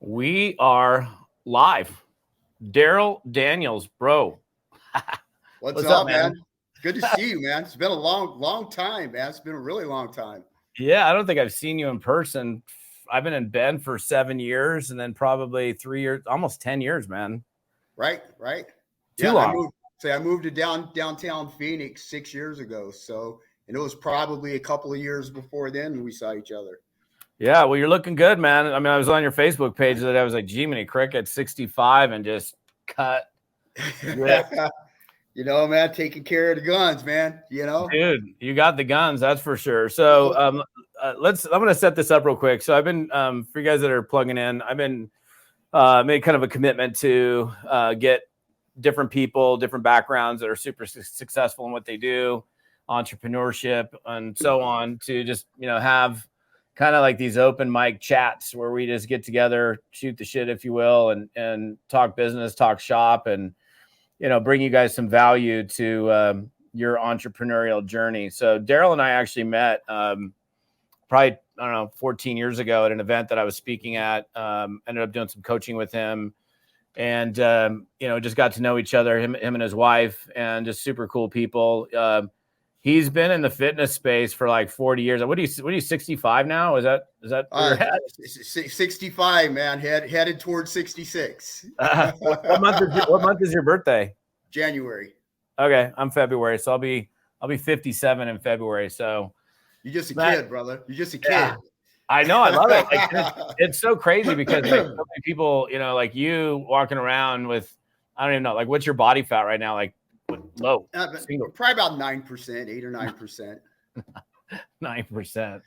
We are live. Darryl Daniels, bro. What's up, man? Good to see you, man. It's been a long time, man. It's been a really long time. Yeah, I don't think I've seen you in person. I've been in Bend for 7 years and then probably 3 years, almost 10 years, man. Right. Too Yeah, long. I moved to downtown Phoenix 6 years ago. So, and it was probably a couple of years before then we saw each other. Yeah, well, you're looking good, man. I mean, I was on your Facebook page that I was like, Jiminy Cricket 65 and just cut. Man, taking care of the guns, man. Dude, you got the guns, that's for sure. So I'm going to set this up real quick. So I've been, for you guys that are plugging in, I've been made kind of a commitment to get different people, different backgrounds that are super successful in what they do, entrepreneurship and so on, to just, have kind of like these open mic chats where we just get together, shoot the shit, if you will, and talk business, talk shop, and, bring you guys some value to your entrepreneurial journey. So Darryl and I actually met probably, I don't know, 14 years ago at an event that I was speaking at. Ended up doing some coaching with him and, just got to know each other, him and his wife, and just super cool people. He's been in the fitness space for like 40 years. What are you 65 now? Is that where you're at? 65, man. Headed towards 66. What month is your birthday? January. Okay, I'm February, so I'll be 57 in February. So you're just a kid, brother. You're just a kid. Yeah, I know. I love it. Like, it's so crazy because like, so many people, like you walking around with, I don't even know, like, what's your body fat right now? Like, low? Probably about 9%, 8 or 9%. 9%.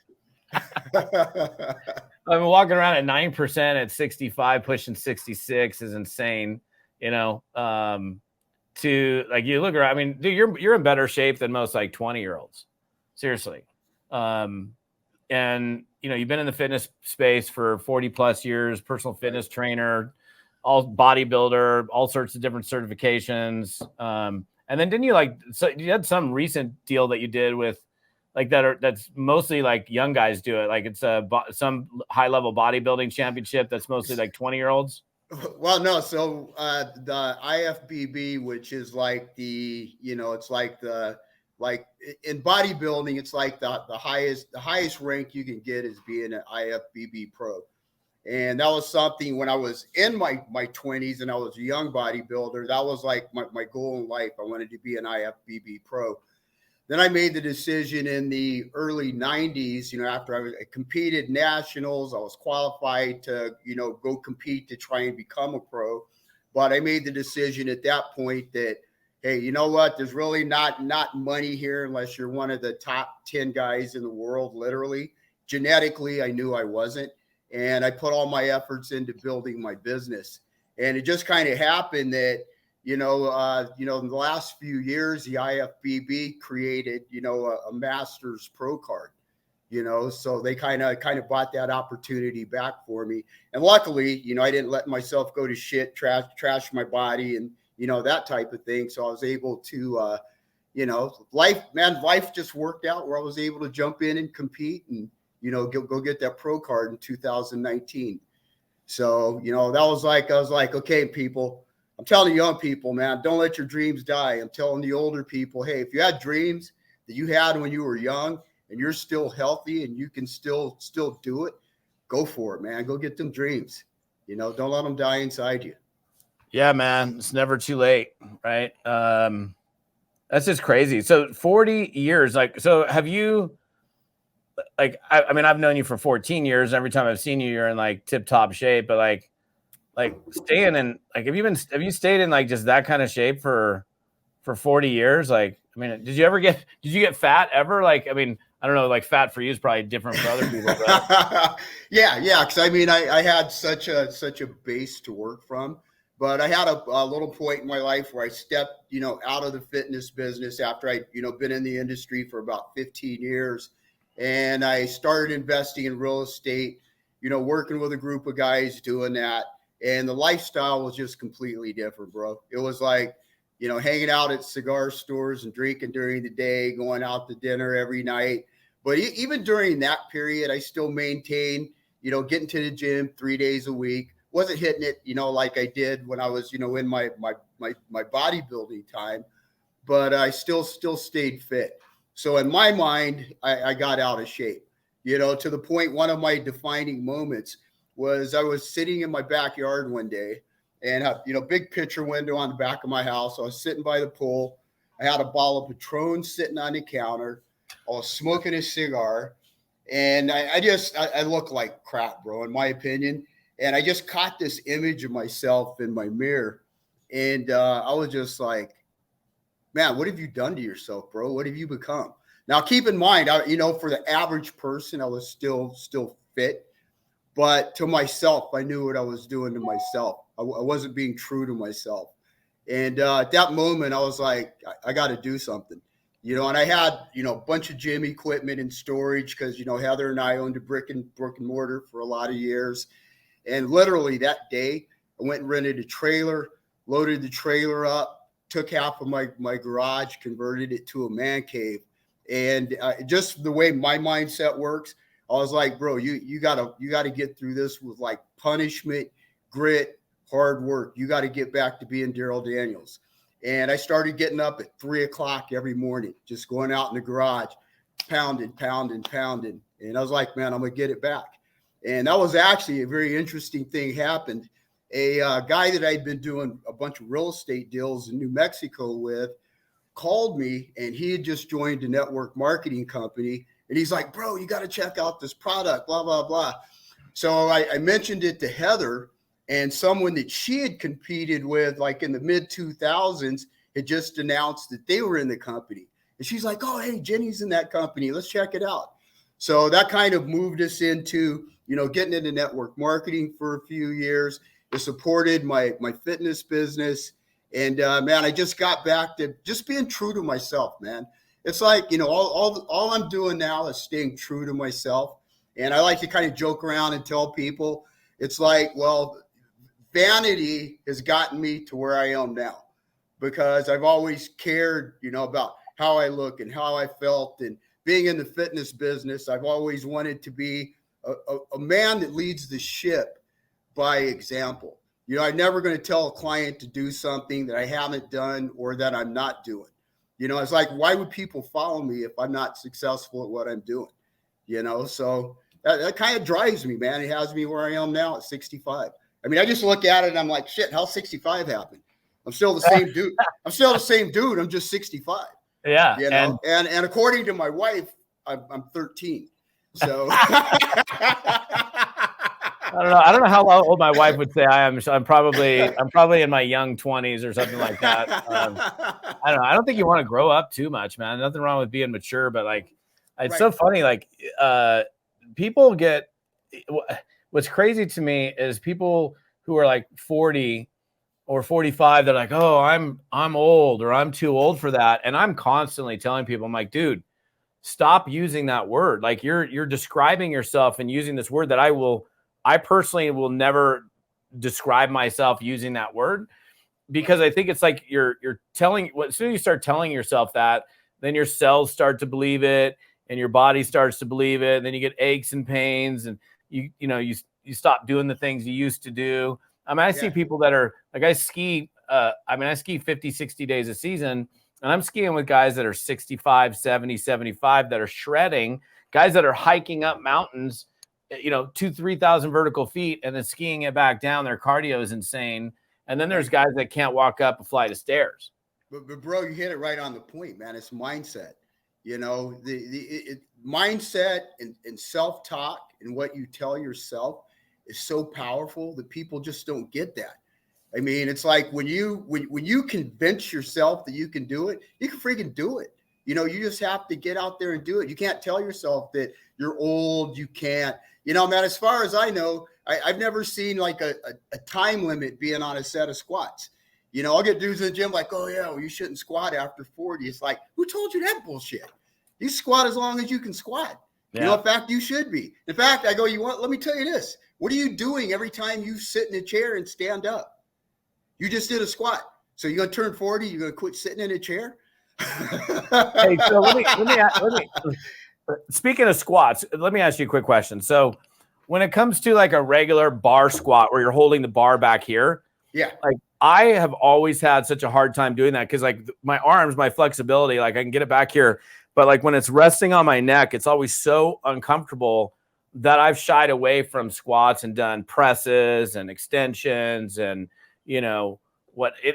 I mean, walking around at 9% at 65, pushing 66 is insane. To like, you look around. I mean, dude, you're in better shape than most like 20-year-olds. Seriously. And you've been in the fitness space for 40 plus years, personal fitness trainer, all bodybuilder, all sorts of different certifications. And then didn't you so you had some recent deal that you did with like that's mostly like young guys do it. Like it's some high level bodybuilding championship that's mostly like 20-year-olds. Well, no. So the IFBB, which is like it's like in bodybuilding, it's like the highest rank you can get is being an IFBB pro. And that was something when I was in my 20s and I was a young bodybuilder. That was like my goal in life. I wanted to be an IFBB pro. Then I made the decision in the early 90s, after I competed nationals, I was qualified to, go compete to try and become a pro. But I made the decision at that point that, hey, you know what? There's really not money here unless you're one of the top 10 guys in the world, literally. Genetically, I knew I wasn't. And I put all my efforts into building my business. And it just kind of happened that, in the last few years, the IFBB created, a master's pro card, so they kind of bought that opportunity back for me. And luckily, I didn't let myself go to shit, trash my body and, that type of thing. So I was able to, life just worked out where I was able to jump in and compete and, go get that pro card in 2019. So, I was like, okay, people, I'm telling the young people, man, don't let your dreams die. I'm telling the older people, hey, if you had dreams that you had when you were young and you're still healthy and you can still do it, go for it, man. Go get them dreams. Don't let them die inside you. Yeah, man. It's never too late, right? That's just crazy. So 40 years, so have you, I mean, I've known you for 14 years. Every time I've seen you, you're in like tip top shape, but like staying in, like, have you stayed in like just that kind of shape for 40 years? Like, I mean, did you get fat ever? Like, I mean, I don't know, like fat for you is probably different for other people. But... yeah. Cause I mean, I had such a base to work from, but I had a little point in my life where I stepped, out of the fitness business after I, been in the industry for about 15 years. And I started investing in real estate, working with a group of guys doing that. And the lifestyle was just completely different, bro. It was like, hanging out at cigar stores and drinking during the day, going out to dinner every night. But even during that period, I still maintained, getting to the gym 3 days a week, wasn't hitting it, like I did when I was, in my bodybuilding time, but I still stayed fit. So in my mind, I got out of shape, to the point. One of my defining moments was I was sitting in my backyard one day, and big picture window on the back of my house. I was sitting by the pool. I had a bottle of Patron sitting on the counter. I was smoking a cigar, and I look like crap, bro, in my opinion. And I just caught this image of myself in my mirror, and I was just like, man, what have you done to yourself, bro? What have you become? Now, keep in mind, for the average person, I was still fit, but to myself, I knew what I was doing to myself. I wasn't being true to myself. And at that moment, I was like, I got to do something, and I had, a bunch of gym equipment in storage because, Heather and I owned a brick and mortar for a lot of years. And literally that day, I went and rented a trailer, loaded the trailer up, took half of my garage, converted it to a man cave. And just the way my mindset works, I was like, bro, you gotta get through this with like punishment, grit, hard work. You got to get back to being Darryl Daniels. And I started getting up at 3:00 every morning, just going out in the garage, pounding. And I was like, man, I'm going to get it back. And that was actually a very interesting thing happened. A guy that I'd been doing a bunch of real estate deals in New Mexico with called me, and he had just joined a network marketing company. And he's like, bro, you got to check out this product, blah, blah, blah. So I mentioned it to Heather, and someone that she had competed with, like in the mid 2000s, had just announced that they were in the company. And she's like, oh, hey, Jenny's in that company. Let's check it out. So that kind of moved us into, getting into network marketing for a few years. It supported my fitness business. And man, I just got back to just being true to myself, man. It's like, all I'm doing now is staying true to myself. And I like to kind of joke around and tell people, it's like, well, vanity has gotten me to where I am now, because I've always cared, about how I look and how I felt. And being in the fitness business, I've always wanted to be a man that leads the ship by example. I'm never going to tell a client to do something that I haven't done or that I'm not doing. It's like, why would people follow me if I'm not successful at what I'm doing? So that kind of drives me, man. It has me where I am now at 65. I mean, I just look at it and I'm like, shit, how's 65 happen? I'm still the same dude. I'm just 65. Yeah. And according to my wife, I'm 13. So I don't know how old my wife would say I am. I'm probably in my young 20s or something like that. I don't know. I don't think you want to grow up too much, man. Nothing wrong with being mature, but like, it's right. So funny. Like, people get, what's crazy to me is people who are like 40 or 45. They're like, oh, I'm old, or I'm too old for that. And I'm constantly telling people, I'm like, dude, stop using that word. Like, you're describing yourself and using this word that I personally will never describe myself using that word, because I think it's like you're telling, as soon as you start telling yourself that, then your cells start to believe it and your body starts to believe it. And then you get aches and pains, and you stop doing the things you used to do. I mean, I see people that are like, I ski 50, 60 days a season, and I'm skiing with guys that are 65, 70, 75 that are shredding, guys that are hiking up mountains, 2,000-3,000 vertical feet, and then skiing it back down. Their cardio is insane. And then there's guys that can't walk up a flight of stairs. But bro, you hit it right on the point, man. It's mindset. The mindset and self-talk and what you tell yourself is so powerful that people just don't get that. I mean, it's like when you convince yourself that you can do it, you can freaking do it. You just have to get out there and do it. You can't tell yourself that you're old. You can't, man, as far as I know, I've never seen like a time limit being on a set of squats. I'll get dudes in the gym like, oh yeah, well, you shouldn't squat after 40. It's like, who told you that bullshit? You squat as long as you can squat. Yeah. In fact, you should be. In fact, I go, let me tell you this. What are you doing every time you sit in a chair and stand up? You just did a squat. So you're going to turn 40, you're going to quit sitting in a chair? Hey, so let me speaking of squats, let me ask you a quick question. So when it comes to like a regular bar squat where you're holding the bar back here, like I have always had such a hard time doing that because like my arms, my flexibility, like I can get it back here, but like when it's resting on my neck, it's always so uncomfortable that I've shied away from squats and done presses and extensions and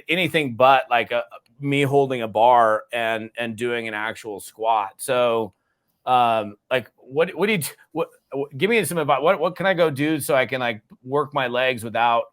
anything but like me holding a bar and doing an actual squat. So like what do you give me some advice? What can I go do so I can like work my legs without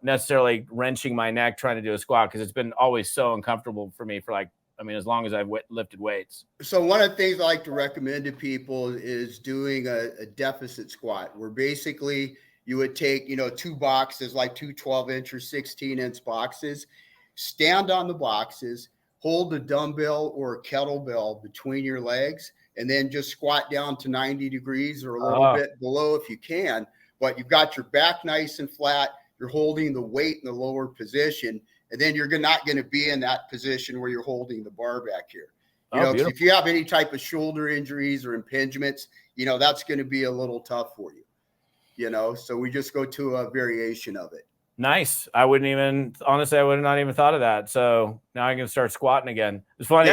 necessarily wrenching my neck trying to do a squat, because it's been always so uncomfortable for me for like, I mean, as long as I've lifted weights. So one of the things I like to recommend to people is doing a deficit squat, where basically you would take, two boxes, like two 12-inch or 16-inch boxes, stand on the boxes, hold a dumbbell or a kettlebell between your legs, and then just squat down to 90 degrees or a little bit below if you can. But you've got your back nice and flat. You're holding the weight in the lower position, and then you're not going to be in that position where you're holding the bar back here. If you have any type of shoulder injuries or impingements, that's going to be a little tough for you. So we just go to a variation of it. Nice. I would have not even thought of that. So now I can start squatting again. It's funny.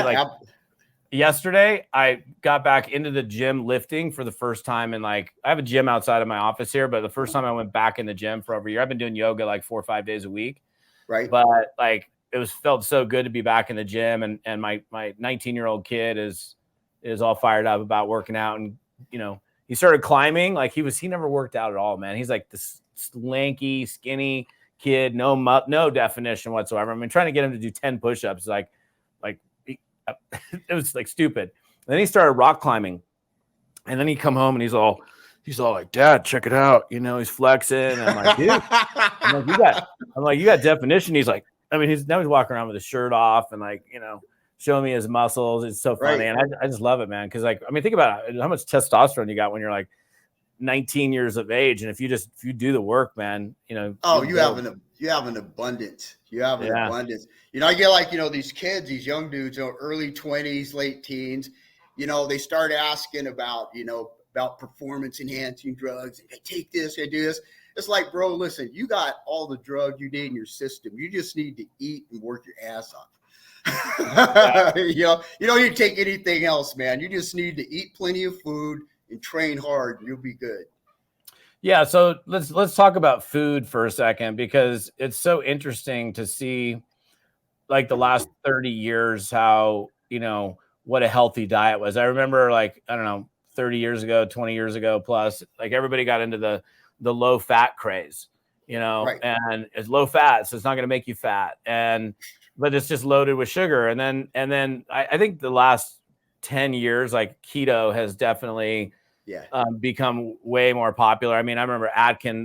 Yesterday I got back into the gym lifting for the first time. And like, I have a gym outside of my office here, but the first time I went back in the gym for over a year. I've been doing yoga like 4 or 5 days a week. Right. But like, felt so good to be back in the gym. And my 19-year-old kid is all fired up about working out. And, he started climbing. Like he never worked out at all, man. He's like this lanky, skinny kid, no definition whatsoever. I mean, trying to get him to do 10 push-ups, it was like stupid. And then he started rock climbing, and then he come home and he's all like, "Dad, check it out." He's flexing. And I'm like, dude, you got definition. He's like, I mean, he's walking around with his shirt off and like, showing me his muscles. It's so funny. Right. And I just love it, man. Cause like, I mean, think about it, how much testosterone you got when you're like 19 years of age. And if you do the work, man, you have an abundance. You have an abundance. I get like, these kids, these young dudes, early 20s, late teens, they start asking about performance enhancing drugs. I take this, I do this. It's like, bro, listen, you got all the drug you need in your system. You just need to eat and work your ass off. You don't need to take anything else, man. You just need to eat plenty of food and train hard, and you'll be good. Yeah. So let's talk about food for a second, because it's so interesting to see like the last 30 years, how, what a healthy diet was. I remember like, I don't know, 30 years ago, 20 years ago plus, like everybody got into the low fat craze, right. And it's low fat. So it's not going to make you fat. But it's just loaded with sugar. And then I think the last 10 years, like keto has definitely become way more popular. I mean, I remember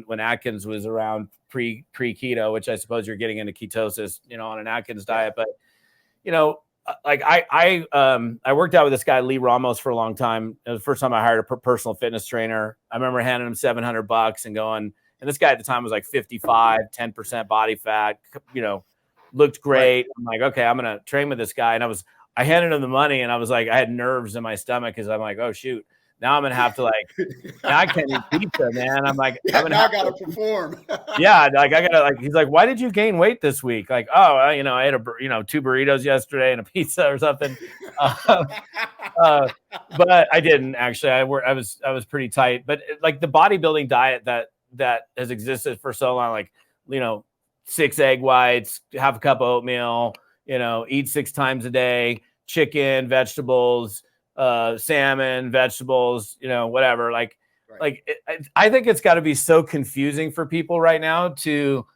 when Atkins was around pre keto, which I suppose you're getting into ketosis, on an Atkins diet. But, like I worked out with this guy, Lee Ramos, for a long time. It was the first time I hired a personal fitness trainer. I remember handing him $700 and going, and this guy at the time was like 55, 10% body fat, looked great. Right. I'm like, okay, I'm going to train with this guy. And I handed him the money, and I was like, I had nerves in my stomach, because I'm like, oh shoot, now I'm going to have to now I can't eat pizza, man. I'm like, I got to perform. Yeah. Like I got to he's like, why did you gain weight this week? Like, oh, I ate 2 burritos yesterday and a pizza or something. But I didn't actually. I was pretty tight, but like the bodybuilding diet that has existed for so long, like, 6 egg whites, half a cup of oatmeal, eat 6 times a day, chicken, vegetables, salmon, vegetables, whatever. I think it's got to be so confusing for people right now to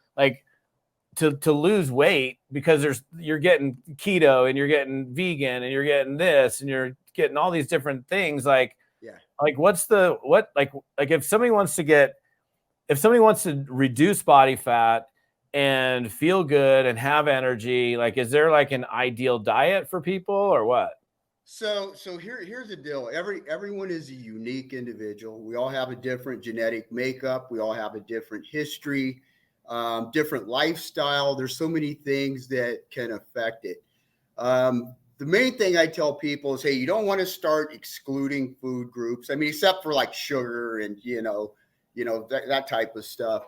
lose weight, because you're getting keto and you're getting vegan and you're getting this and you're getting all these different things. If somebody wants to reduce body fat and feel good and have energy, like, is there like an ideal diet for people or what? So here's the deal. Everyone is a unique individual. We all have a different genetic makeup. We all have a different history, different lifestyle. There's so many things that can affect it. The main thing I tell people is, hey, you don't want to start excluding food groups. I mean, except for like sugar and, that type of stuff.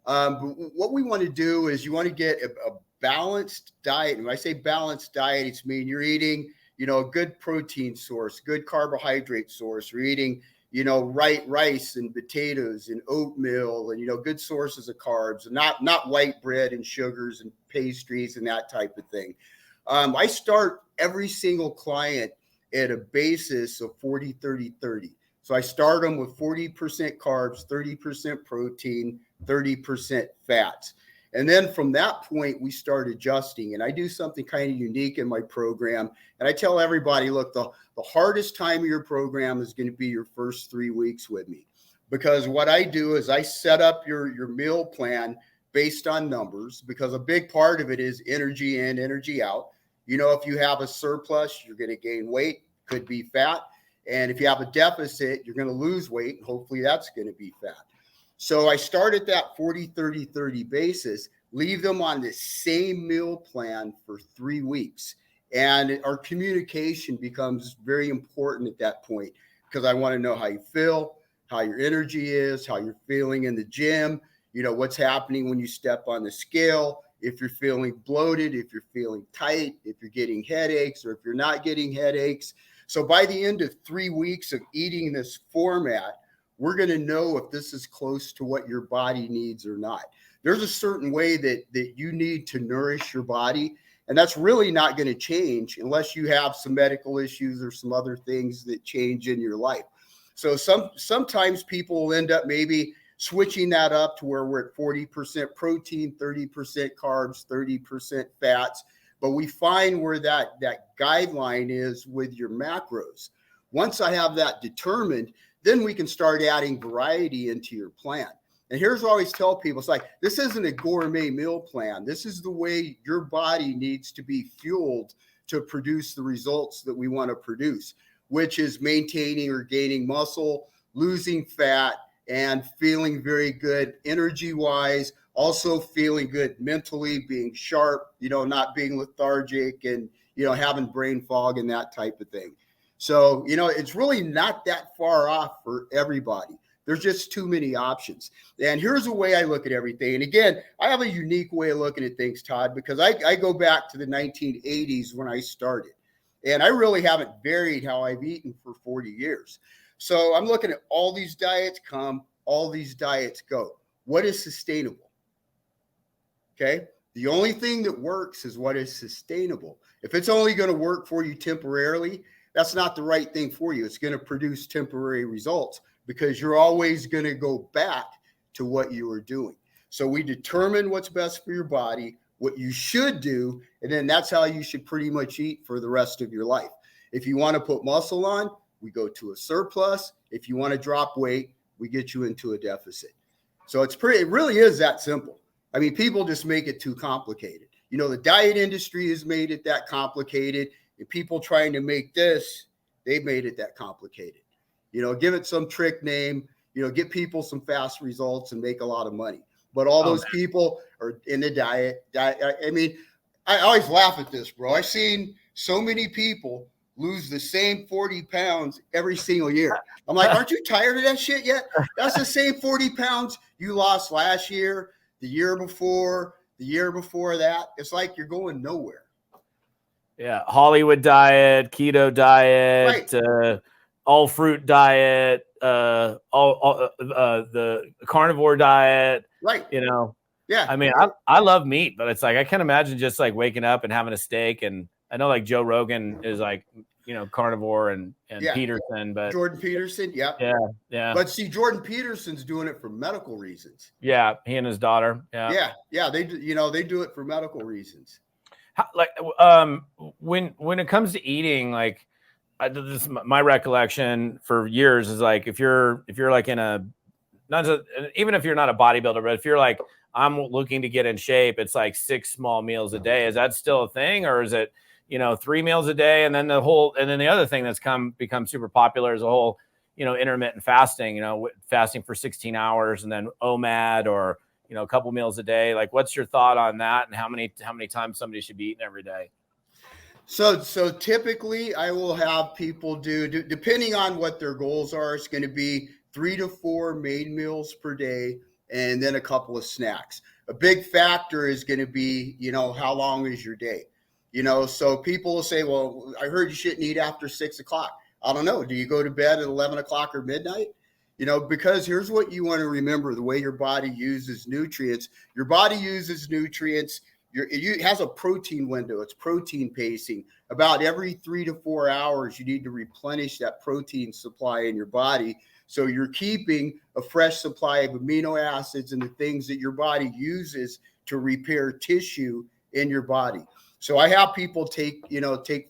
But what we want to do is you want to get a balanced diet. And when I say balanced diet, it's mean you're eating, a good protein source, good carbohydrate source. You're eating, rice and potatoes and oatmeal and, good sources of carbs, and not white bread and sugars and pastries and that type of thing. I start every single client at a basis of 40, 30, 30. So I start them with 40% carbs, 30% protein, 30% fats. And then from that point, we start adjusting. And I do something kind of unique in my program. And I tell everybody, look, the hardest time of your program is going to be your first 3 weeks with me. Because what I do is I set up your meal plan based on numbers, because a big part of it is energy in, energy out. If you have a surplus, you're going to gain weight, could be fat. And if you have a deficit, you're going to lose weight. And hopefully that's going to be fat. So I start at that 40, 30, 30 basis, leave them on the same meal plan for 3 weeks. And our communication becomes very important at that point, because I want to know how you feel, how your energy is, how you're feeling in the gym, what's happening when you step on the scale, if you're feeling bloated, if you're feeling tight, if you're getting headaches, or if you're not getting headaches. So by the end of 3 weeks of eating this format, we're going to know if this is close to what your body needs or not. There's a certain way that you need to nourish your body, and that's really not going to change unless you have some medical issues or some other things that change in your life. So sometimes people will end up maybe switching that up to where we're at 40% protein, 30% carbs, 30% fats. But we find where that guideline is with your macros. Once I have that determined, then we can start adding variety into your plan. And here's what I always tell people. It's like, this isn't a gourmet meal plan. This is the way your body needs to be fueled to produce the results that we want to produce, which is maintaining or gaining muscle, losing fat, and feeling very good energy-wise, also feeling good mentally, being sharp, not being lethargic and, having brain fog and that type of thing. So, it's really not that far off for everybody. There's just too many options. And here's the way I look at everything. And again, I have a unique way of looking at things, Todd, because I go back to the 1980s when I started. And I really haven't varied how I've eaten for 40 years. So I'm looking at all these diets come, all these diets go. What is sustainable? Okay. The only thing that works is what is sustainable. If it's only going to work for you temporarily, that's not the right thing for you. It's going to produce temporary results because you're always going to go back to what you were doing. So we determine what's best for your body, what you should do, and then that's how you should pretty much eat for the rest of your life. If you want to put muscle on, we go to a surplus. If you want to drop weight, we get you into a deficit. So it really is that simple. I mean, people just make it too complicated. The diet industry has made it that complicated. And people trying to make this, they've made it that complicated. Give it some trick name, get people some fast results and make a lot of money. But all those people are in the diet. I mean, I always laugh at this, bro. I've seen so many people lose the same 40 pounds every single year. I'm like, aren't you tired of that shit yet? That's the same 40 pounds you lost last year, the year before that. It's like you're going nowhere. Yeah, Hollywood diet, keto diet, right. All fruit diet, the carnivore diet. Right. Yeah. I mean, I love meat, but it's like I can't imagine just like waking up and having a steak. And I know like Joe Rogan is like, carnivore and Peterson, but Jordan Peterson, yeah. But see, Jordan Peterson's doing it for medical reasons. Yeah, he and his daughter. Yeah. They do it for medical reasons. When it comes to eating, like this, my recollection for years is like if you're like even if you're not a bodybuilder, but if you're like I'm looking to get in shape, it's like 6 small meals a day. Is that still a thing, or is it 3 meals a day? And then the other thing that's become super popular is a whole intermittent fasting. Fasting for 16 hours and then OMAD or a couple meals a day. Like, what's your thought on that, and how many times somebody should be eating every day? So typically I will have people do, depending on what their goals are, it's going to be 3 to 4 main meals per day, and then a couple of snacks. A big factor is going to be, how long is your day? So people will say, well, I heard you shouldn't eat after 6 o'clock. I don't know. Do you go to bed at 11 o'clock or midnight? Because here's what you want to remember, the way your body uses nutrients. Your body uses nutrients. It has a protein window. It's protein pacing. About every 3 to 4 hours, you need to replenish that protein supply in your body. So you're keeping a fresh supply of amino acids and the things that your body uses to repair tissue in your body. So I have people take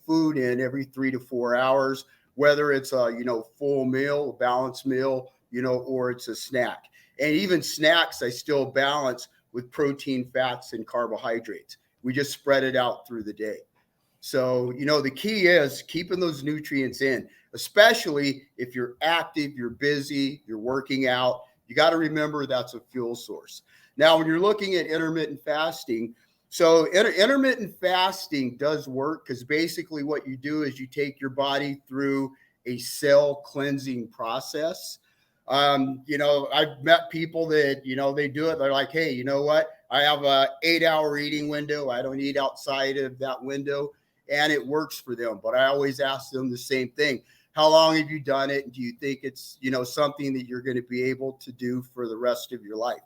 food in every 3 to 4 hours, whether it's a, full meal, a balanced meal, or it's a snack. And even snacks, I still balance with protein, fats, and carbohydrates. We just spread it out through the day. So, the key is keeping those nutrients in, especially if you're active, you're busy, you're working out. You got to remember that's a fuel source. Now, when you're looking at intermittent fasting, so intermittent fasting does work because basically what you do is you take your body through a cell cleansing process. I've met people that, they do it. They're like, hey, you know what? I have a 8-hour eating window. I don't eat outside of that window. And it works for them. But I always ask them the same thing. How long have you done it? And do you think it's, something that you're going to be able to do for the rest of your life?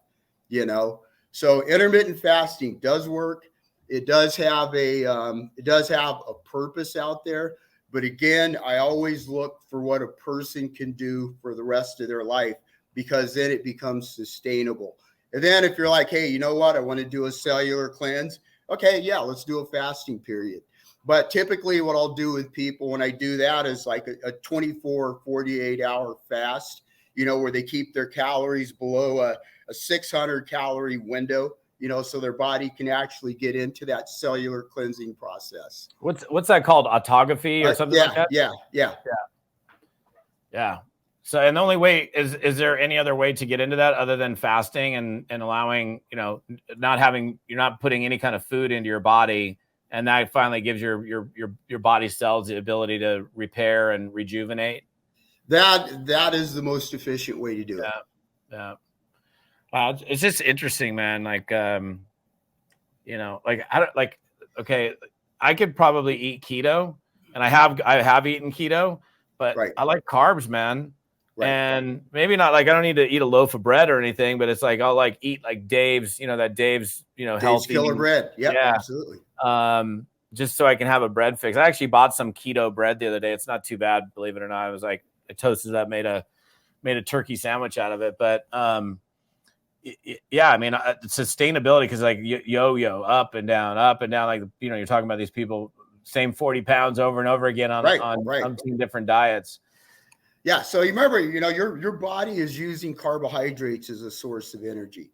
So intermittent fasting does work. It does have a purpose out there. But again, I always look for what a person can do for the rest of their life, because then it becomes sustainable. And then if you're like, hey, you know what? I want to do a cellular cleanse. Okay, yeah, let's do a fasting period. But typically what I'll do with people when I do that is like a 24, 48-hour fast, where they keep their calories below a 600 calorie window, so their body can actually get into that cellular cleansing process. What's that called? Autophagy or something like that? Yeah. So, and the only way is there any other way to get into that other than fasting and allowing, you're not putting any kind of food into your body, and that finally gives your body cells the ability to repair and rejuvenate? That is the most efficient way to do it. Yeah. Wow, it's just interesting, man. Like, okay, I could probably eat keto, and I have eaten keto, but right. I like carbs, man. Right. And maybe not like I don't need to eat a loaf of bread or anything, but it's like I'll like eat like Dave's, Dave's healthy killer bread. Yep, yeah, absolutely. Just so I can have a bread fix. I actually bought some keto bread the other day. It's not too bad, believe it or not. I was like, I toasted it up, made a turkey sandwich out of it. But yeah, I mean, sustainability, because like yo up and down, like, you're talking about these people, same 40 pounds over and over again on umpteen different diets. Yeah. So you remember, your body is using carbohydrates as a source of energy,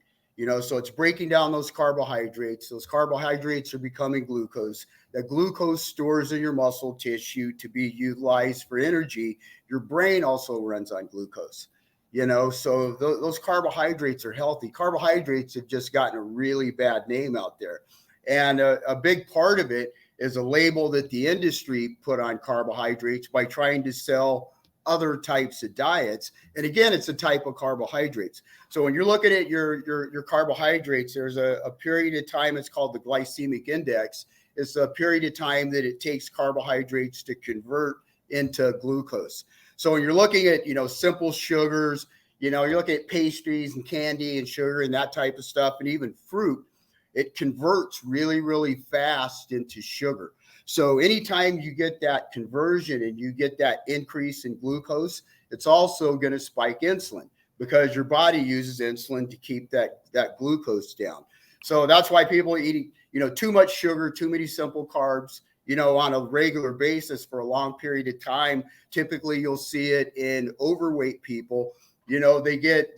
so it's breaking down those carbohydrates. Those carbohydrates are becoming glucose. That glucose stores in your muscle tissue to be utilized for energy. Your brain also runs on glucose, so those carbohydrates are healthy. Carbohydrates have just gotten a really bad name out there. And a big part of it is a label that the industry put on carbohydrates by trying to sell other types of diets. And again, it's a type of carbohydrates. So when you're looking at your carbohydrates, there's a period of time, it's called the glycemic index. It's a period of time that it takes carbohydrates to convert into glucose. So when you're looking at, simple sugars, you're looking at pastries and candy and sugar and that type of stuff, and even fruit, it converts really, really fast into sugar. So anytime you get that conversion and you get that increase in glucose, it's also going to spike insulin, because your body uses insulin to keep that glucose down. So that's why people are eating, too much sugar, too many simple carbs, on a regular basis for a long period of time. Typically, you'll see it in overweight people. They get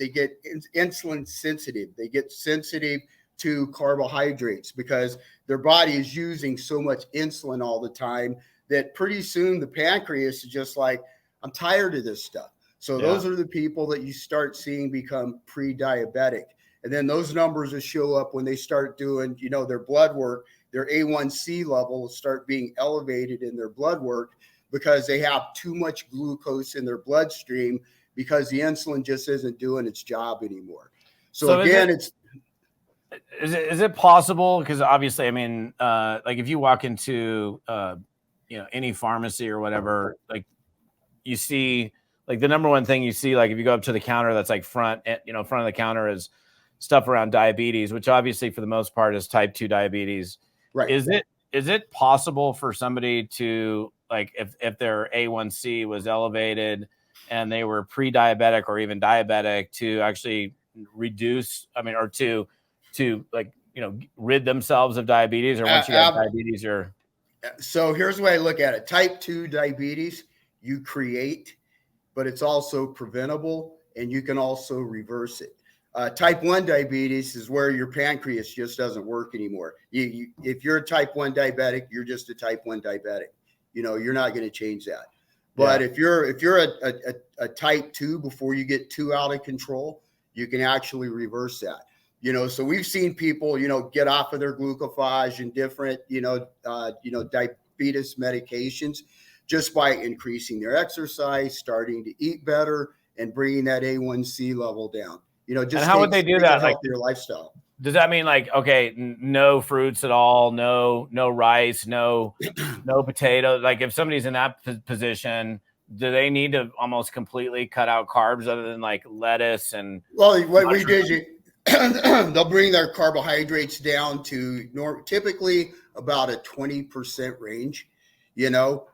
insulin sensitive. They get sensitive to carbohydrates because their body is using so much insulin all the time that pretty soon the pancreas is just like, I'm tired of this stuff. So those are the people that you start seeing become pre-diabetic. And then those numbers will show up when they start doing, their blood work. Their A1C level will start being elevated in their blood work because they have too much glucose in their bloodstream because the insulin just isn't doing its job anymore. So again, is it possible? Because obviously, I mean, like if you walk into, any pharmacy or whatever, like you see, like the number one thing you see, like if you go up to the counter, that's like front of the counter is stuff around diabetes, which obviously for the most part is type 2 diabetes. Right. Is it possible for somebody to, like, if their A1C was elevated and they were pre-diabetic or even diabetic, to actually reduce, or to like, rid themselves of diabetes? Or once you have diabetes, so here's the way I look at it. Type 2 diabetes, you create, but it's also preventable, and you can also reverse it. Type 1 diabetes is where your pancreas just doesn't work anymore. If you're a type 1 diabetic, you're just a type 1 diabetic. You're not going to change that. But if you're a type 2 before you get too out of control, you can actually reverse that. So we've seen people, get off of their glucophage and different, diabetes medications just by increasing their exercise, starting to eat better, and bringing that A1C level down. Just and how would they do that? Healthier lifestyle. Does that mean like, okay, no fruits at all, no rice, no potato? Like if somebody's in that position, do they need to almost completely cut out carbs other than like lettuce and? Well, what we did, they'll bring their carbohydrates down to typically about a 20% range.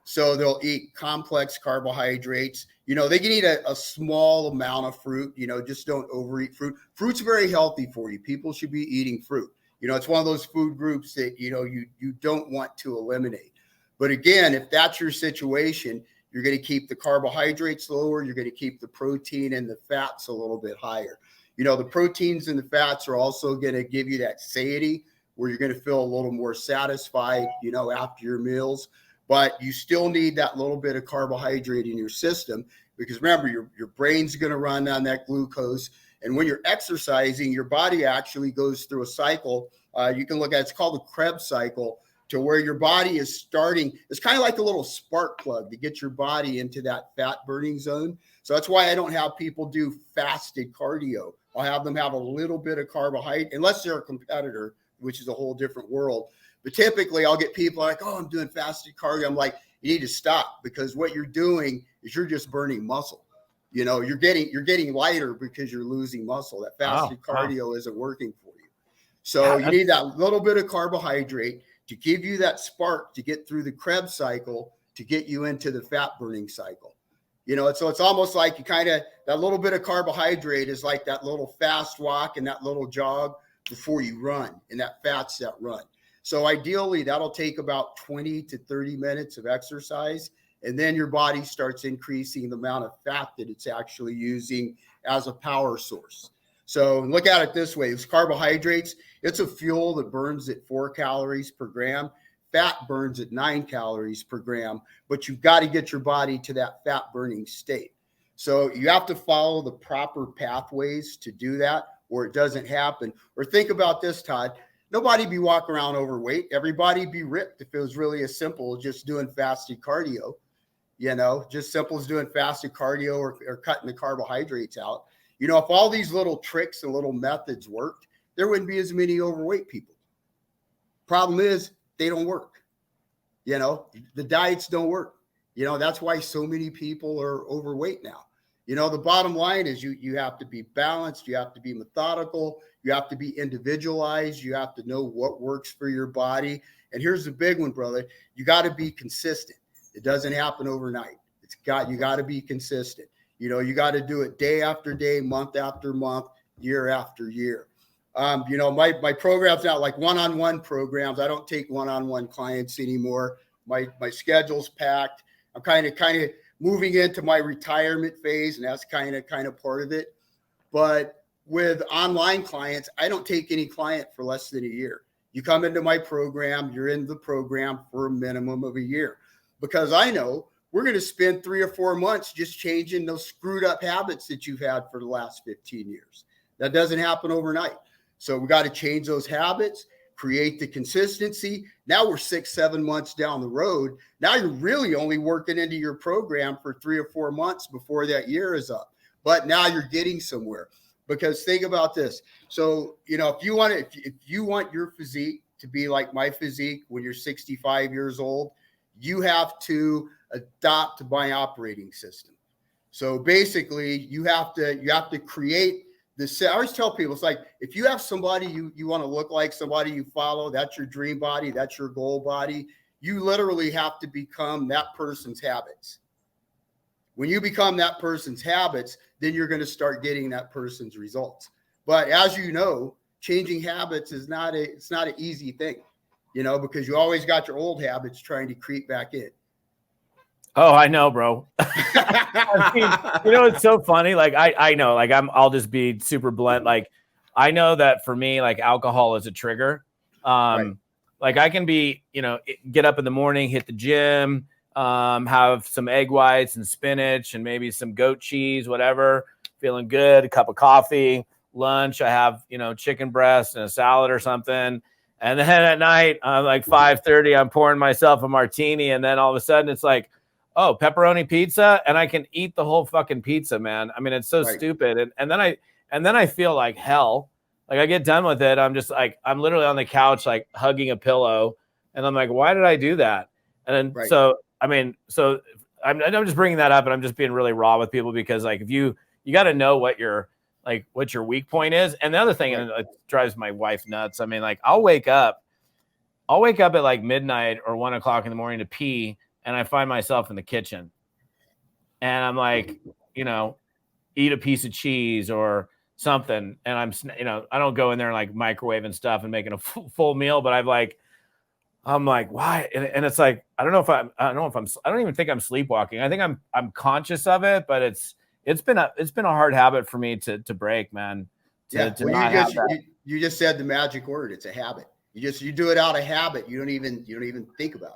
So they'll eat complex carbohydrates. They can eat a small amount of fruit, just don't overeat fruit. Fruit's very healthy for you. People should be eating fruit. It's one of those food groups that, you don't want to eliminate. But again, if that's your situation, you're going to keep the carbohydrates lower. You're going to keep the protein and the fats a little bit higher. The proteins and the fats are also going to give you that satiety where you're going to feel a little more satisfied, after your meals. But you still need that little bit of carbohydrate in your system, because remember, your brain's going to run on that glucose. And when you're exercising, your body actually goes through a cycle. You can look at, it's called the Krebs cycle, to where your body is starting. It's kind of like a little spark plug to get your body into that fat burning zone. So that's why I don't have people do fasted cardio. I'll have them have a little bit of carbohydrate, unless they're a competitor, which is a whole different world. But typically I'll get people like, oh, I'm doing fasted cardio. I'm like, you need to stop, because what you're doing is you're just burning muscle. You're getting lighter because you're losing muscle. That fasted cardio isn't working for you. So you need that little bit of carbohydrate to give you that spark to get through the Krebs cycle, to get you into the fat burning cycle. So it's almost like that little bit of carbohydrate is like that little fast walk and that little jog before you run, and that fat's that run. So ideally, that'll take about 20 to 30 minutes of exercise, and then your body starts increasing the amount of fat that it's actually using as a power source. So look at it this way. It's carbohydrates. It's a fuel that burns at 4 calories per gram. Fat burns at 9 calories per gram, but you've got to get your body to that fat burning state. So you have to follow the proper pathways to do that, or it doesn't happen. Or think about this, Todd. Nobody be walking around overweight. Everybody be ripped if it was really as simple as just doing fasted cardio, just simple as doing fasted cardio or cutting the carbohydrates out. If all these little tricks and little methods worked, there wouldn't be as many overweight people. Problem is, they don't work. The diets don't work. That's why so many people are overweight now. The bottom line is you have to be balanced. You have to be methodical. You have to be individualized. You have to know what works for your body. And here's the big one, brother. You got to be consistent. It doesn't happen overnight. You got to be consistent. You got to do it day after day, month after month, year after year. My programs now, like one-on-one programs. I don't take one-on-one clients anymore. My schedule's packed. I'm kind of moving into my retirement phase, and that's kind of part of it. But with online clients, I don't take any client for less than a year. You come into my program, you're in the program for a minimum of a year, because I know we're going to spend 3 or 4 months just changing those screwed up habits that you've had for the last 15 years. That doesn't happen overnight. So we got to change those habits, create the consistency. Now we're 6-7 months down the road. Now you're really only working into your program for 3 or 4 months before that year is up. but now you're getting somewhere. Because think about this. So, if you want your physique to be like my physique when you're 65 years old, you have to adopt my operating system. So basically you have to create this. I always tell people, it's like, if you have somebody you want to look like, somebody you follow, that's your dream body, that's your goal body. You literally have to become that person's habits. When you become that person's habits, then you're going to start getting that person's results. But as you know, changing habits is it's not an easy thing, because you always got your old habits trying to creep back in. Oh, I know, bro. I mean, it's so funny. Like, I know, like, I'll just be super blunt. Like, I know that for me, like, alcohol is a trigger. Right. Like, I can be, get up in the morning, hit the gym, have some egg whites and spinach and maybe some goat cheese, whatever, feeling good, a cup of coffee, lunch. I have, chicken breast and a salad or something. And then at night, like 5:30, I'm pouring myself a martini. And then all of a sudden it's like, oh, pepperoni pizza. And I can eat the whole fucking pizza, man. I mean, it's so stupid. And then I feel like hell. Like, I get done with it. I'm just like, I'm literally on the couch, like hugging a pillow. And I'm like, why did I do that? And then, so I'm just bringing that up, and I'm just being really raw with people, because like, if you got to know what your weak point is. And the other thing, and it drives my wife nuts. I mean, like, I'll wake up at like midnight or 1 o'clock in the morning to pee, and I find myself in the kitchen, and I'm like, eat a piece of cheese or something. And I don't go in there and like microwaving stuff and making a full meal, but I'm like, why? And it's like, I don't even think I'm sleepwalking. I think I'm conscious of it, but it's been a hard habit for me to break, man. You just said the magic word. It's a habit. You do it out of habit. You don't even think about it.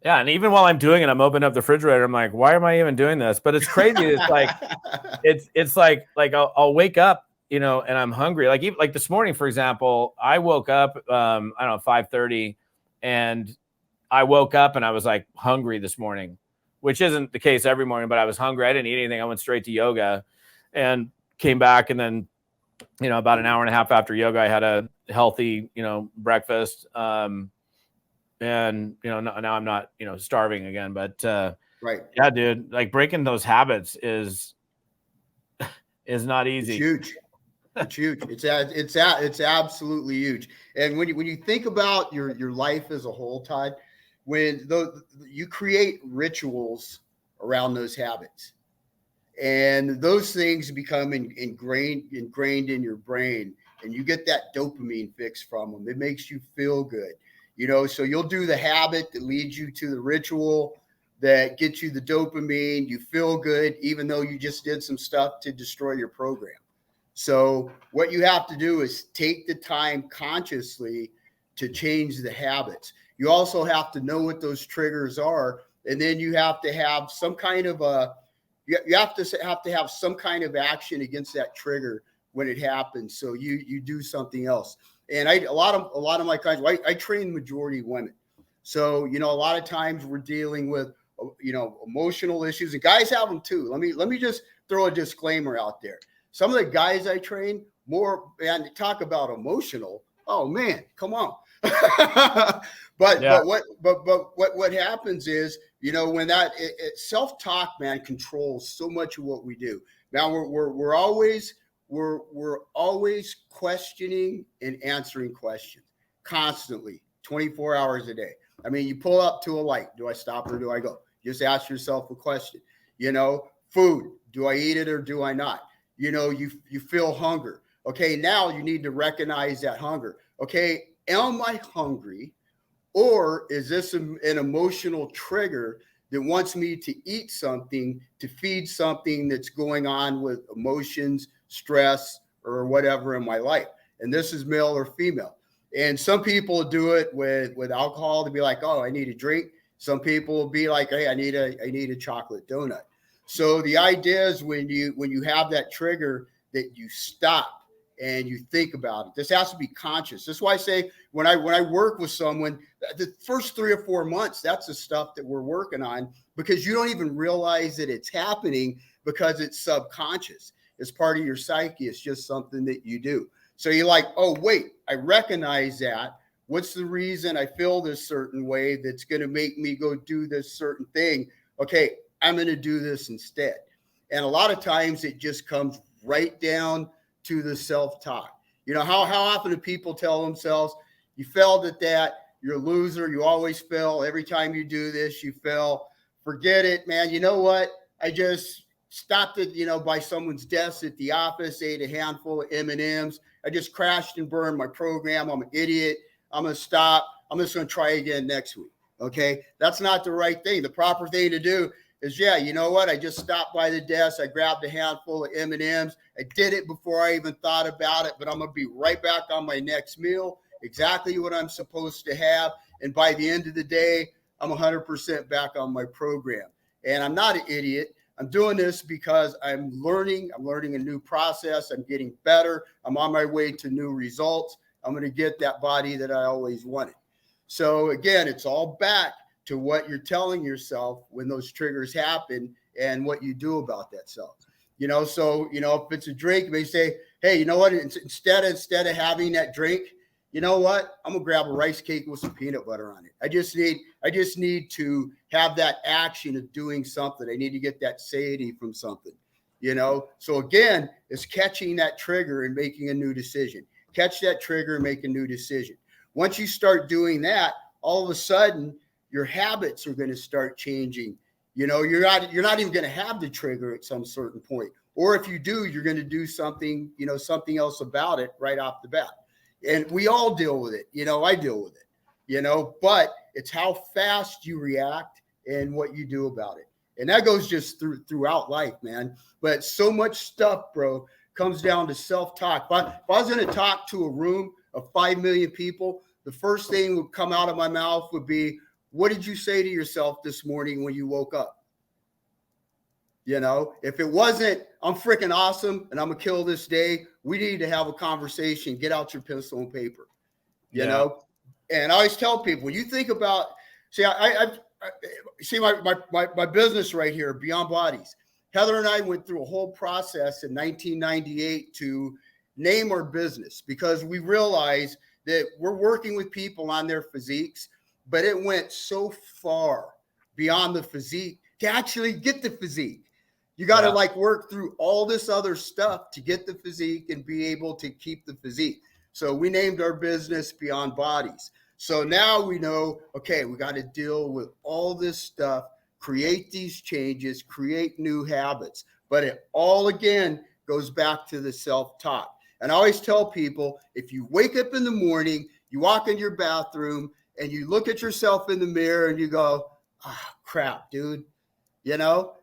Yeah. And even while I'm doing it, I'm opening up the refrigerator. I'm like, why am I even doing this? But it's crazy. It's like, it's like I'll wake up, and I'm hungry. Like, even like this morning, for example, I woke up, I don't know, 5:30, and I woke up and I was like hungry this morning, which isn't the case every morning, but I was hungry. I didn't eat anything. I went straight to yoga and came back. And then, about an hour and a half after yoga, I had a healthy, breakfast. And, now I'm not, starving again, but, yeah, dude, like, breaking those habits is not easy. It's huge. It's huge. It's absolutely huge. And when you think about your life as a whole, Todd, when you create rituals around those habits, and those things become ingrained in your brain, and you get that dopamine fix from them. It makes you feel good, so you'll do the habit that leads you to the ritual that gets you the dopamine. You feel good, even though you just did some stuff to destroy your program. So what you have to do is take the time consciously to change the habits. You also have to know what those triggers are. And then you have to have some kind of you have to have some kind of action against that trigger when it happens. So you do something else. And a lot of my clients, I train majority women. So, a lot of times we're dealing with, emotional issues, and guys have them too. Let me just throw a disclaimer out there. Some of the guys I train and talk about emotional. Oh man, come on. But what happens is, when that self-talk, man, controls so much of what we do. Now we're always questioning and answering questions constantly, 24 hours a day. I mean, you pull up to a light. Do I stop or do I go? Just ask yourself a question. Food. Do I eat it or do I not? You feel hunger. Okay, now you need to recognize that hunger. Okay, am I hungry, or is this an emotional trigger that wants me to eat something to feed something that's going on with emotions, stress, or whatever in my life? And this is male or female. And some people do it with alcohol to be like, oh, I need a drink. Some people will be like, hey, I need a chocolate donut. So the idea is when you have that trigger, that you stop and you think about it. This has to be conscious. That's why I say when I work with someone, the first 3 or 4 months, that's the stuff that we're working on, because you don't even realize that it's happening because it's subconscious. It's part of your psyche. It's just something that you do. So you're like, oh, wait, I recognize that. What's the reason I feel this certain way that's going to make me go do this certain thing? Okay, I'm going to do this instead. And a lot of times it just comes right down to the self-talk. You know, how often do people tell themselves, you failed at that, you're a loser, you always fail, every time you do this, you fail, forget it, man. You know what? I just stopped at, by someone's desk at the office, ate a handful of M&Ms. I just crashed and burned my program. I'm an idiot. I'm going to stop. I'm just going to try again next week. Okay. That's not the right thing. The proper thing to do is, you know what? I just stopped by the desk. I grabbed a handful of M&Ms. I did it before I even thought about it, but I'm going to be right back on my next meal, exactly what I'm supposed to have. And by the end of the day, I'm 100% back on my program. And I'm not an idiot. I'm doing this because I'm learning a new process. I'm getting better. I'm on my way to new results. I'm going to get that body that I always wanted. So again, it's all back to what you're telling yourself when those triggers happen and what you do about that self. So, if it's a drink, you may say, hey, you know what? Instead of having that drink, you know what? I'm going to grab a rice cake with some peanut butter on it. I just need to have that action of doing something. I need to get that satiety from something, So again, it's catching that trigger and making a new decision. Catch that trigger and make a new decision. Once you start doing that, all of a sudden your habits are going to start changing. You're not even going to have the trigger at some certain point. Or if you do, you're going to do something, something else about it right off the bat. And we all deal with it. I deal with it, but it's how fast you react and what you do about it. And that goes just throughout life, man. But so much stuff, bro, comes down to self-talk. If I was going to talk to a room of 5 million people, the first thing would come out of my mouth would be, what did you say to yourself this morning when you woke up? If it wasn't, I'm freaking awesome and I'm going to kill this day, we need to have a conversation. Get out your pencil and paper, you know? And I always tell people, when you think about, I see my business right here, Beyond Bodies. Heather and I went through a whole process in 1998 to name our business, because we realized that we're working with people on their physiques, but it went so far beyond the physique to actually get the physique. You got to work through all this other stuff to get the physique and be able to keep the physique. So we named our business Beyond Bodies. So now we know, okay, we got to deal with all this stuff, create these changes, create new habits. But it all, again, goes back to the self-talk. And I always tell people, if you wake up in the morning, you walk in your bathroom and you look at yourself in the mirror and you go, crap, dude.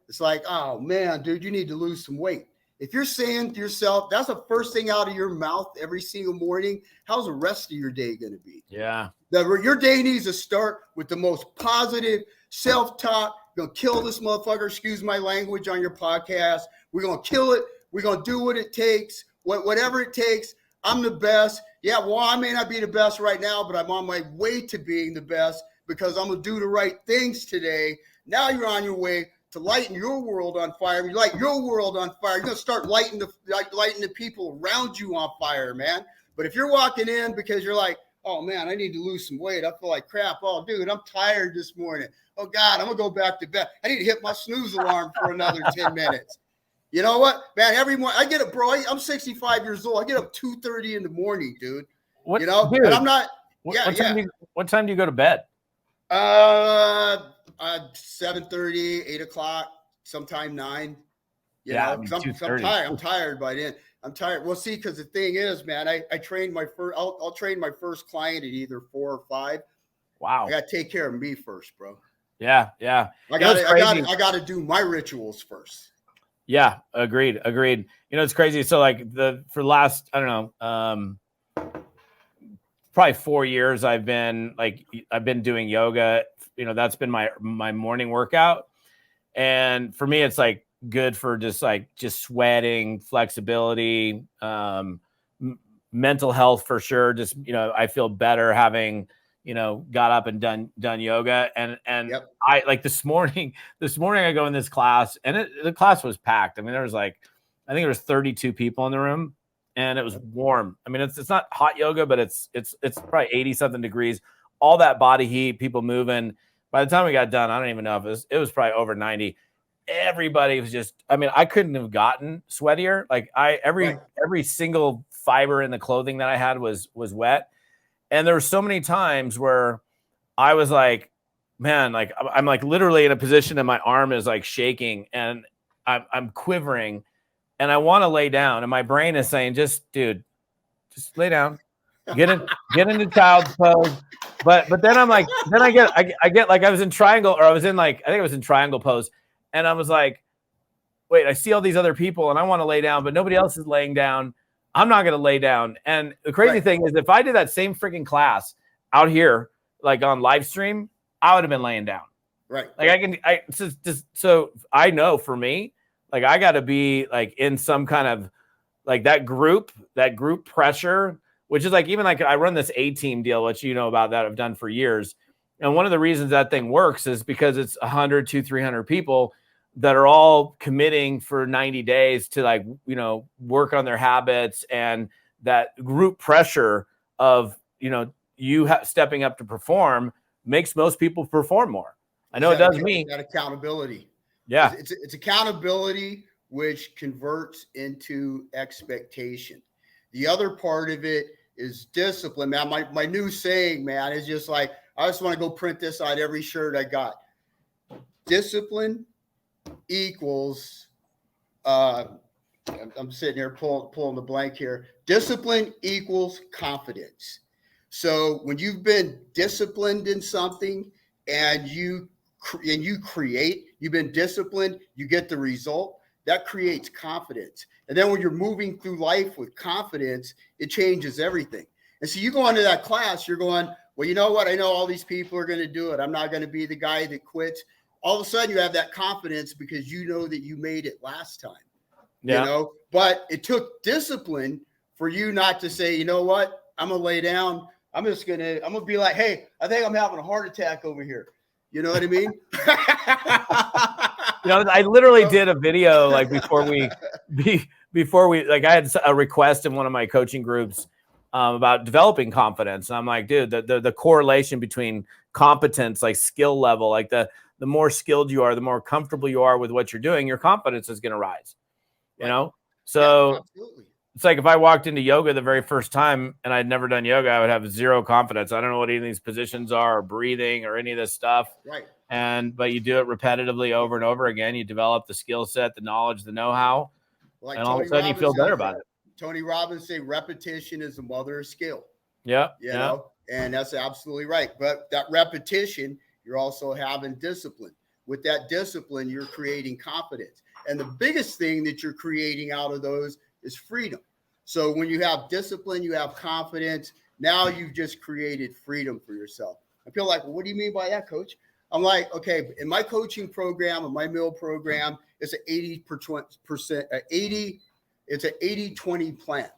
It's like, oh man, dude, you need to lose some weight. If you're saying to yourself, that's the first thing out of your mouth every single morning, how's the rest of your day going to be? Yeah. Your day needs to start with the most positive self-talk. You're going to kill this motherfucker, excuse my language, on your podcast. We're going to kill it. We're going to do what it takes, whatever it takes. I'm the best. Yeah, well, I may not be the best right now, but I'm on my way to being the best because I'm going to do the right things today. Now you're on your way to lighten your world on fire. You light your world on fire, you're going to start lighting the people around you on fire, man. But if you're walking in because you're like, oh, man, I need to lose some weight. I feel like crap. Oh, dude, I'm tired this morning. Oh, God, I'm going to go back to bed. I need to hit my snooze alarm for another 10 minutes. You know what, man? Every morning, I get up, bro. I'm 65 years old. I get up 2:30 in the morning, dude. What, dude, and I'm not. What time do you go to bed? 7:30, 8 o'clock, sometime 9. I'm tired. I'm tired by then. I'm tired. Well, see, because the thing is, man, I train my first. I'll train my first client at either 4 or 5. Wow. I got to take care of me first, bro. Yeah. I got to do my rituals first. Yeah, agreed. It's crazy. So for last, I don't know, probably 4 years, I've been doing yoga. That's been my morning workout. And for me, it's good for just sweating, flexibility, mental health for sure. Just, I feel better having, got up and done yoga. And Yep. I like this morning I go in this class and the class was packed. I mean, there was I think there was 32 people in the room and it was warm. I mean, it's not hot yoga, but it's probably 80 something degrees, all that body heat, people moving. By the time we got done, I don't even know if it was probably over 90. Everybody was just, I mean, I couldn't have gotten sweatier. Like every single fiber in the clothing that I had was wet. And there were so many times where I was like, man, like I'm like literally in a position and my arm is like shaking and I'm quivering and I want to lay down. And my brain is saying, just lay down, get into child's pose. But then I'm like, then I get like I was in triangle, or I was in I think I was in triangle pose. And I was like, wait, I see all these other people and I want to lay down, but nobody else is laying down. I'm not going to lay down. And the crazy thing is, if I did that same freaking class out here, like on live stream, I would have been laying down. Right. Like so I know for me, like I got to be like in some kind of like that group pressure, which is like, even like I run this A-team deal, which about that I've done for years. And one of the reasons that thing works is because it's 100 to 300 people that are all committing for 90 days to work on their habits, and that group pressure of, stepping up to perform makes most people perform more. I know it does me. That accountability. Yeah. It's accountability, which converts into expectation. The other part of it is discipline, man. My new saying, man, is just like, I just want to go print this on every shirt I got. Discipline equals, I'm sitting here pulling the blank here. Discipline equals confidence. So when you've been disciplined in something and you've been disciplined, you get the result. That creates confidence. And then when you're moving through life with confidence, it changes everything. And so you go into that class, you're going, well, you know what? I know all these people are going to do it. I'm not going to be the guy that quits. All of a sudden you have that confidence because you know that you made it last time. Yeah. But it took discipline for you not to say, you know what? I'm going to lay down. I'm going to be like, hey, I think I'm having a heart attack over here. You know what I mean? I literally did a video like before we like, I had a request in one of my coaching groups about developing confidence. And I'm like, dude, the correlation between competence, like skill level, like the more skilled you are, the more comfortable you are with what you're doing, your confidence is going to rise, So yeah, absolutely. It's like if I walked into yoga the very first time and I'd never done yoga, I would have zero confidence. I don't know what any of these positions are, or breathing, or any of this stuff. Right. But you do it repetitively over and over again. You develop the skill set, the knowledge, the know-how, and all of a sudden you feel better about it. Tony Robbins say repetition is the mother of skill. Yeah. And that's absolutely right. But that repetition, you're also having discipline. With that discipline, you're creating confidence. And the biggest thing that you're creating out of those is freedom. So when you have discipline, you have confidence. Now you've just created freedom for yourself. I feel like, well, what do you mean by that, coach? I'm like, okay, in my coaching program, in my meal program, it's an 80-20 plan,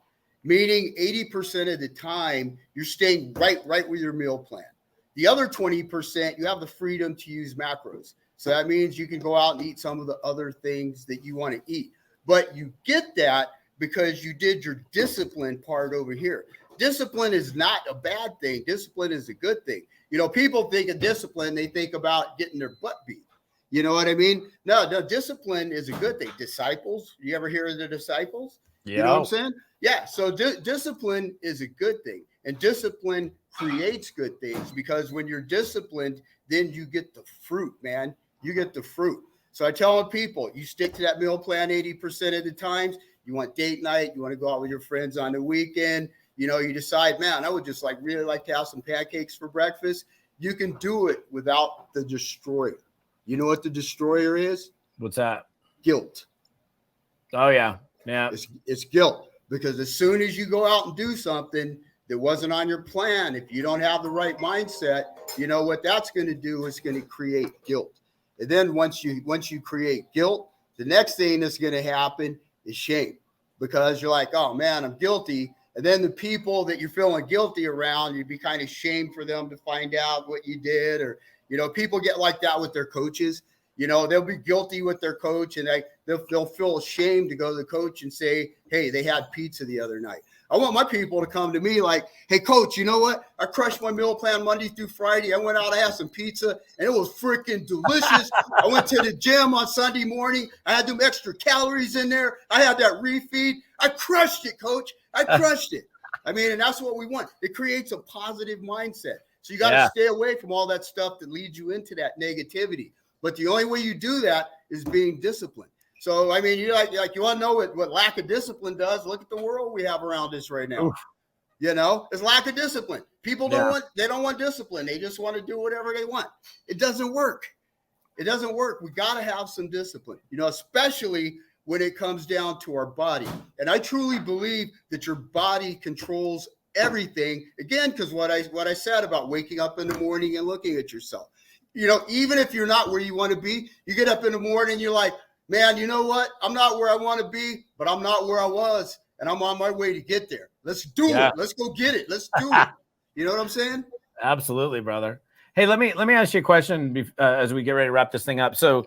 meaning 80% of the time you're staying right with your meal plan. The other 20%, you have the freedom to use macros. So that means you can go out and eat some of the other things that you want to eat. But you get that because you did your discipline part over here. Discipline is not a bad thing. Discipline is a good thing. People think of discipline, they think about getting their butt beat. You know what I mean? No, discipline is a good thing. Disciples, you ever hear of the disciples? Yeah. You know what I'm saying? Yeah. So discipline is a good thing. And discipline creates good things, because when you're disciplined, then you get the fruit, man. You get the fruit. So I tell people, you stick to that meal plan 80% of the times. You want date night. You want to go out with your friends on the weekend. You decide, man, I would just really like to have some pancakes for breakfast. You can do it without the destroyer. You know what the destroyer is? What's that? Guilt. Oh, yeah. Yeah. It's guilt, because as soon as you go out and do something that wasn't on your plan, if you don't have the right mindset, what that's going to do is going to create guilt. And then once you create guilt, the next thing that's going to happen is shame, because you're like, oh man, I'm guilty. And then the people that you're feeling guilty around, you'd be kind of shamed for them to find out what you did. Or, people get like that with their coaches. They'll be guilty with their coach, and they'll feel ashamed to go to the coach and say, hey, they had pizza the other night. I want my people to come to me like, hey, coach, you know what? I crushed my meal plan Monday through Friday. I went out, I had some pizza, and it was freaking delicious. I went to the gym on Sunday morning. I had them extra calories in there. I had that refeed. I crushed it, coach. I crushed it. I mean, and that's what we want. It creates a positive mindset. So you got to stay away from all that stuff that leads you into that negativity. But the only way you do that is being disciplined. So, I mean, you want to know what lack of discipline does? Look at the world we have around us right now. Oof. It's lack of discipline. People don't want discipline. They just want to do whatever they want. It doesn't work. It doesn't work. We got to have some discipline, especially when it comes down to our body. And I truly believe that your body controls everything. Again, because what I said about waking up in the morning and looking at yourself. Even if you're not where you want to be, you get up in the morning and you're like, man, you know what? I'm not where I want to be, but I'm not where I was, and I'm on my way to get there. Let's do it. Let's go get it. Let's do it. You know what I'm saying? Absolutely, brother. Hey, let me ask you a question as we get ready to wrap this thing up. So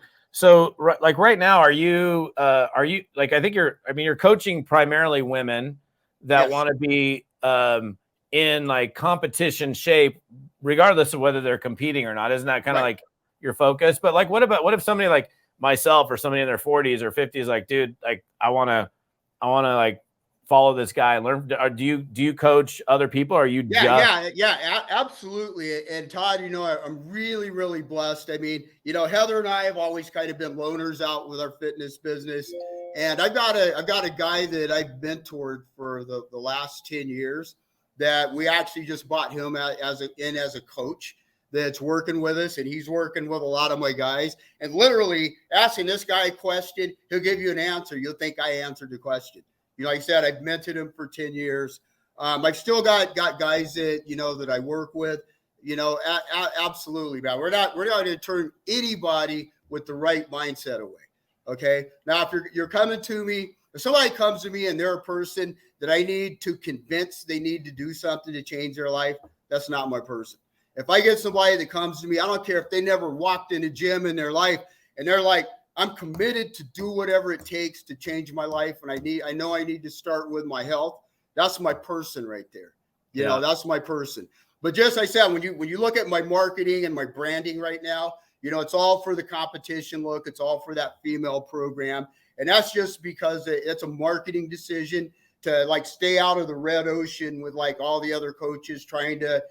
like right now, are you like, I think you're coaching primarily women that want to be in like competition shape, regardless of whether they're competing or not. Isn't that kind of like your focus? But like, what if somebody like myself or somebody in their 40s or 50s, like, dude, like I want to like follow this guy and learn. Do you coach other people? Or are you absolutely. And Todd, I'm really, really blessed. I mean, Heather and I have always kind of been loners out with our fitness business. And I've got a guy that I've mentored for the last 10 years that we actually just bought him as a coach that's working with us, and he's working with a lot of my guys. And literally asking this guy a question, he'll give you an answer. You'll think I answered the question. Like I said, I've mentored him for 10 years. I've still got guys that, that I work with, absolutely, man. We're not going to turn anybody with the right mindset away. Okay. Now, if you're coming to me, if somebody comes to me and they're a person that I need to convince they need to do something to change their life, that's not my person. If I get somebody that comes to me, I don't care if they never walked in a gym in their life and they're like, I'm committed to do whatever it takes to change my life. And I know I need to start with my health. That's my person right there. That's my person. But just like I said, when you look at my marketing and my branding right now, it's all for the competition look. It's all for that female program. And that's just because it's a marketing decision to like stay out of the red ocean with like all the other coaches trying to,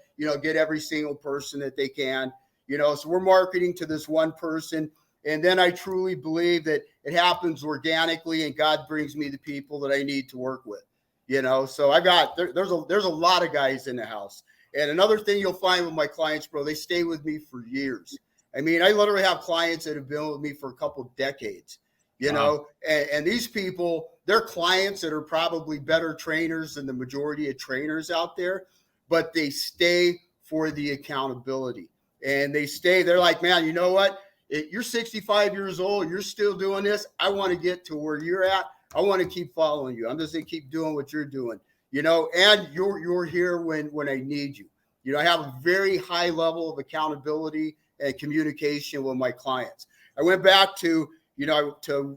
get every single person that they can, so we're marketing to this one person. And then I truly believe that it happens organically and God brings me the people that I need to work with, so there's a lot of guys in the house. And another thing you'll find with my clients, bro, they stay with me for years. I mean, I literally have clients that have been with me for a couple of decades, and these people, they're clients that are probably better trainers than the majority of trainers out there, but they stay for the accountability and they're like, man, you know what? You're 65 years old. You're still doing this. I want to get to where you're at. I want to keep following you. I'm just going to keep doing what you're doing, and you're here when I need you. I have a very high level of accountability and communication with my clients. I went back to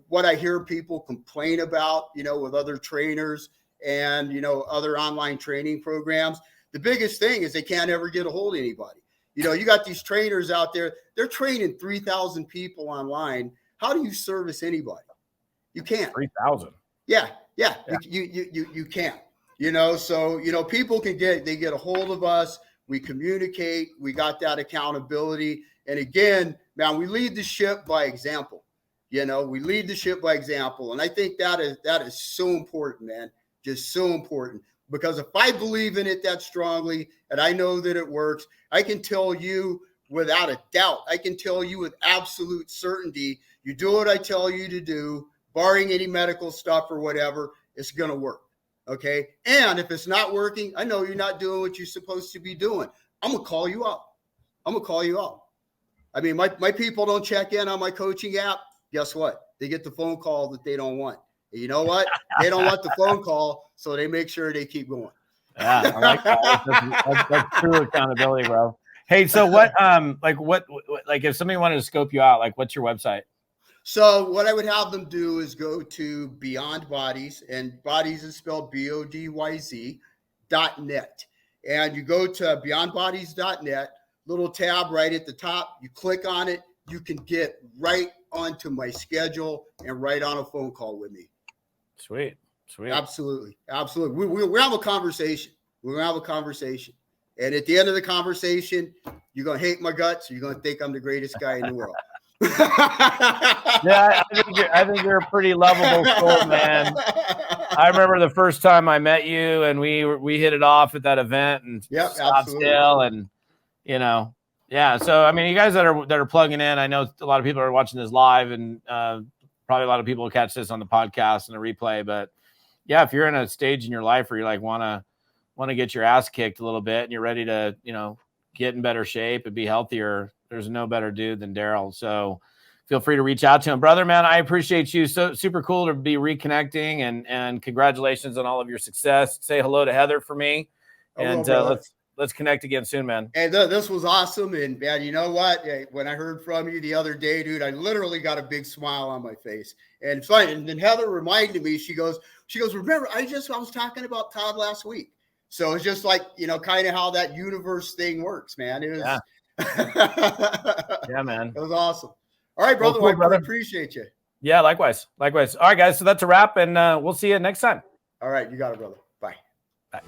what I hear people complain about, with other trainers and, other online training programs. The biggest thing is they can't ever get a hold of anybody. You got these trainers out there, they're training 3,000 people online. How do you service anybody? You can't. 3,000. Yeah. You can't, so, people get a hold of us. We communicate, we got that accountability. And again, man, we lead the ship by example. We lead the ship by example. And I think that is so important, man. Just so important. Because if I believe in it that strongly and I know that it works, I can tell you without a doubt, I can tell you with absolute certainty, you do what I tell you to do, barring any medical stuff or whatever, it's going to work. Okay. And if it's not working, I know you're not doing what you're supposed to be doing. I'm going to call you out. I mean, my people don't check in on my coaching app. Guess what? They get the phone call that they don't want. And you know what? They don't want the phone call, so they make sure they keep going. Yeah, I like that. That's true accountability, bro. Hey, so what if somebody wanted to scope you out, like what's your website? So what I would have them do is go to Beyond Bodies, and Bodies is spelled BODYZ.net. And you go to beyondbodies.net, little tab right at the top. You click on it. You can get right onto my schedule and right on a phone call with me. Sweet. Absolutely. We have a conversation. We're going to have a conversation. And at the end of the conversation, you're going to hate my guts. Or you're going to think I'm the greatest guy in the world. Yeah, I think you're a pretty lovable soul, man. I remember the first time I met you, and we hit it off at that event and Scottsdale, and yeah. So I mean, you guys that are plugging in, I know a lot of people are watching this live, and probably a lot of people will catch this on the podcast and the replay. But yeah, if you're in a stage in your life where you like want to get your ass kicked a little bit, and you're ready to get in better shape and be healthier, there's no better dude than Darryl. So feel free to reach out to him, brother, man. I appreciate you. So super cool to be reconnecting, and congratulations on all of your success. Say hello to Heather for me, and let's connect again soon, man. And this was awesome. And man, you know what? When I heard from you the other day, dude, I literally got a big smile on my face. And it's fine. And then Heather reminded me, she goes, remember, I was talking about Todd last week. So it's just like, kind of how that universe thing works, man. It was, yeah, man. It was awesome. All right, brother. Well, cool, I appreciate you. Yeah, likewise. All right, guys. So that's a wrap, and we'll see you next time. All right. You got it, brother. Bye. Bye.